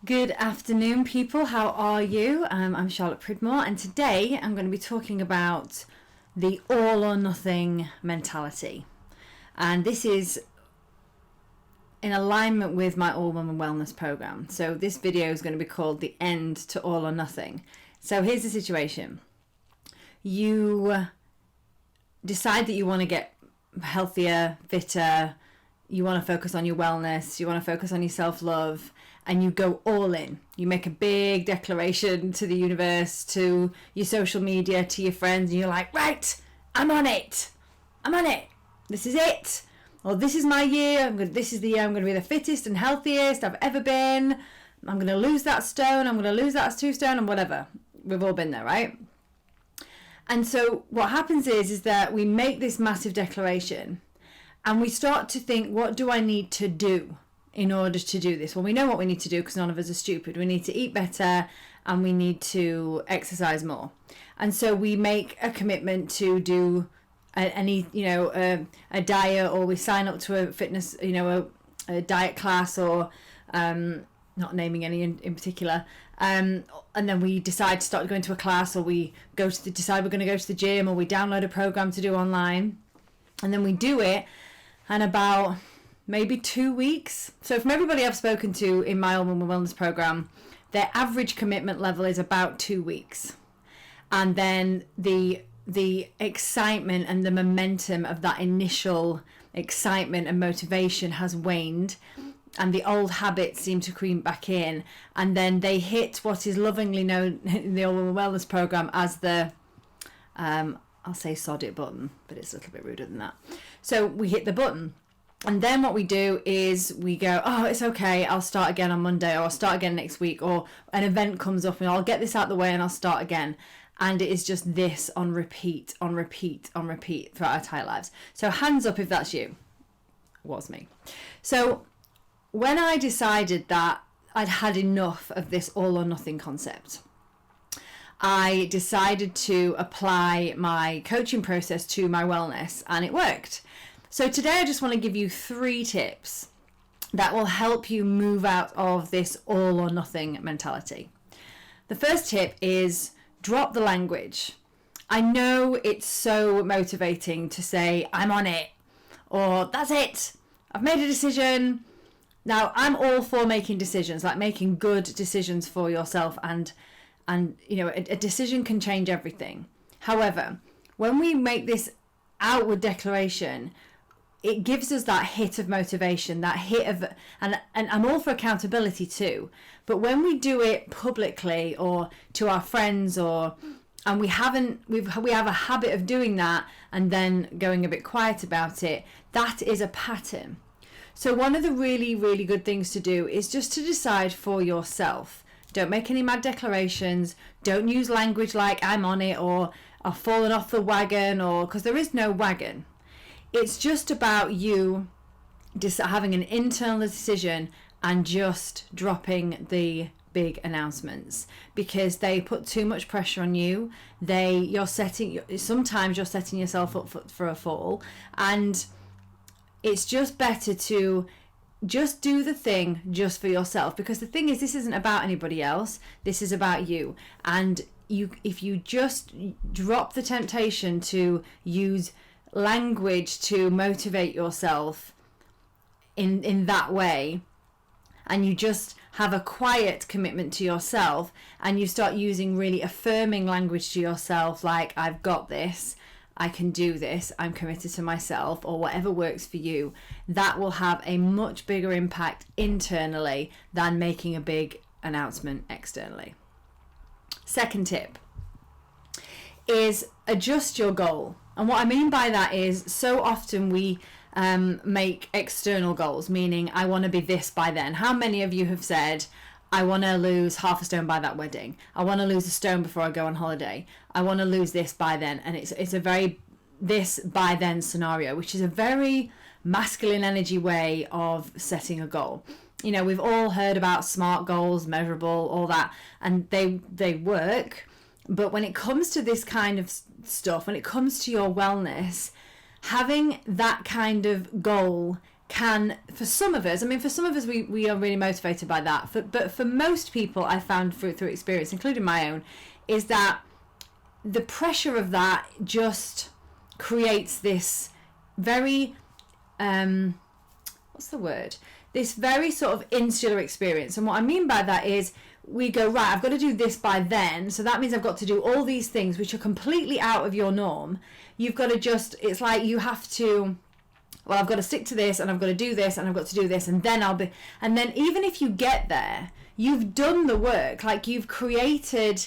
Good afternoon, people. How are you? I'm Charlotte Pridmore, and today I'm going to be talking about the all or nothing mentality. And this is in alignment with my All Woman Wellness program. So this video is going to be called The End to All or Nothing. So here's the situation. You decide that you want to get healthier, fitter, you want to focus on your wellness, you want to focus on your self-love, and you go all in. You make a big declaration to the universe, to your social media, to your friends, and you're like, right, I'm on it. This is it. Or this is my year. This is the year I'm going to be the fittest and healthiest I've ever been. I'm going to lose that stone. I'm going to lose that 2 stone and whatever. We've all been there, right? And so what happens is that we make this massive declaration and we start to think, what do I need to do in order to do this? Well, we know what we need to do because none of us are stupid. We need to eat better and we need to exercise more. And so we make a commitment to do a diet, or we sign up to a fitness, a diet class, or not naming any in particular. And then we decide to start going to a class, or we decide we're going to go to the gym, or we download a program to do online. And then we do it, and about maybe 2 weeks. So from everybody I've spoken to in my All Woman Wellness program, their average commitment level is about 2 weeks. And then the excitement and the momentum of that initial excitement and motivation has waned, and the old habits seem to creep back in, and then they hit what is lovingly known in the All Woman Wellness program as the I'll say sod it button, but it's a little bit ruder than that. So we hit the button, and then what we do is we go, oh, it's okay, I'll start again on Monday, or I'll start again next week, or an event comes up and I'll get this out of the way and I'll start again. And it is just this on repeat throughout our entire lives. So hands up if that's you. Was me. So when I decided that I'd had enough of this all or nothing concept, I decided to apply my coaching process to my wellness, and it worked. So today I just want to give you 3 tips that will help you move out of this all or nothing mentality. The first tip is drop the language. I know it's so motivating to say, I'm on it, or that's it, I've made a decision. Now, I'm all for making decisions, like making good decisions for yourself, and a decision can change everything. However, when we make this outward declaration, it gives us that hit of motivation, that hit of, and I'm all for accountability too. But when we do it publicly or to our friends, and we have a habit of doing that and then going a bit quiet about it, that is a pattern. So one of the really, really good things to do is just to decide for yourself. Don't make any mad declarations. Don't use language like I'm on it, or I've fallen off the wagon, or because there is no wagon. It's just about you just having an internal decision and just dropping the big announcements, because they put too much pressure on you. Sometimes you're setting yourself up for a fall, and it's just better to just do the thing just for yourself, because the thing is, this isn't about anybody else. This is about you. And if you just drop the temptation to use language to motivate yourself in that way, and you just have a quiet commitment to yourself, and you start using really affirming language to yourself, like I've got this, I can do this, I'm committed to myself, or whatever works for you, that will have a much bigger impact internally than making a big announcement externally. Second tip is adjust your goal. And what I mean by that is, so often we make external goals, meaning I want to be this by then. How many of you have said, I want to lose half a stone by that wedding. I want to lose a stone before I go on holiday. I want to lose this by then. And it's a very this by then scenario, which is a very masculine energy way of setting a goal. We've all heard about SMART goals, measurable, all that, and they work. But when it comes to this kind of stuff, when it comes to your wellness, having that kind of goal can, for some of us, we are really motivated by that. But for most people, I found through experience, including my own, is that the pressure of that just creates this very, what's the word? This very sort of insular experience. And what I mean by that is we go, right, I've got to do this by then. So that means I've got to do all these things which are completely out of your norm. You've got to just, it's like you have to, well, I've got to stick to this, and I've got to do this, and I've got to do this, and then and then even if you get there, you've done the work, like you've created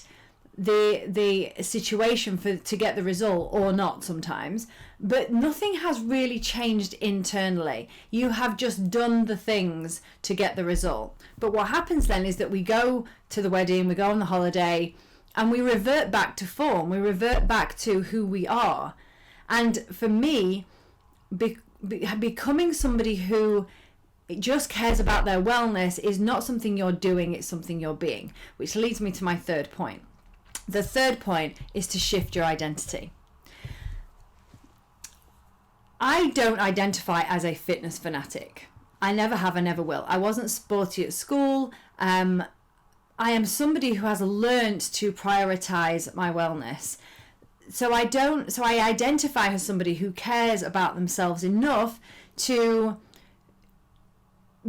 the situation to get the result, or not sometimes, but nothing has really changed internally. You have just done the things to get the result. But what happens then is that we go to the wedding, we go on the holiday, and we revert back to form. We revert back to who we are. And for me, becoming somebody who just cares about their wellness is not something you're doing, it's something you're being, which leads me to my third point. The third point is to shift your identity. I don't identify as a fitness fanatic. I never have, I never will. I wasn't sporty at school. I am somebody who has learned to prioritize my wellness. So I identify as somebody who cares about themselves enough to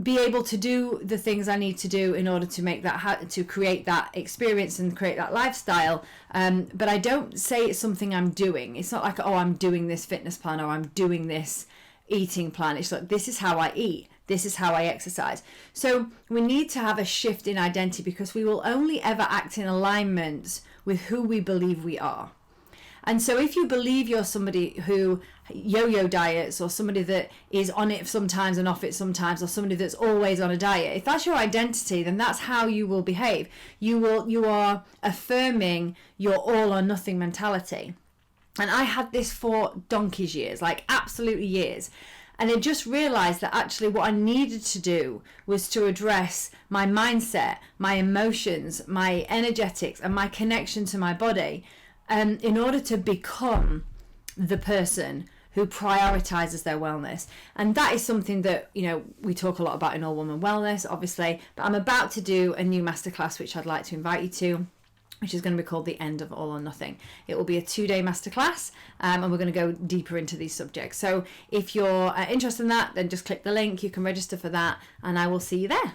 be able to do the things I need to do in order to make that, to create that experience and create that lifestyle. But I don't say it's something I'm doing. It's not like, oh, I'm doing this fitness plan or I'm doing this eating plan. It's like, this is how I eat. This is how I exercise. So we need to have a shift in identity, because we will only ever act in alignment with who we believe we are. And so if you believe you're somebody who yo-yo diets, or somebody that is on it sometimes and off it sometimes, or somebody that's always on a diet, if that's your identity, then that's how you will behave. You are affirming your all or nothing mentality. And I had this for donkey's years, like absolutely years. And I just realized that actually what I needed to do was to address my mindset, my emotions, my energetics, and my connection to my body, in order to become the person who prioritizes their wellness. And that is something that, you know, we talk a lot about in All Woman Wellness, obviously, but I'm about to do a new masterclass, which I'd like to invite you to, which is going to be called The End of All or Nothing. It will be a 2-day masterclass, and we're going to go deeper into these subjects. So if you're interested in that, then just click the link. You can register for that, and I will see you there.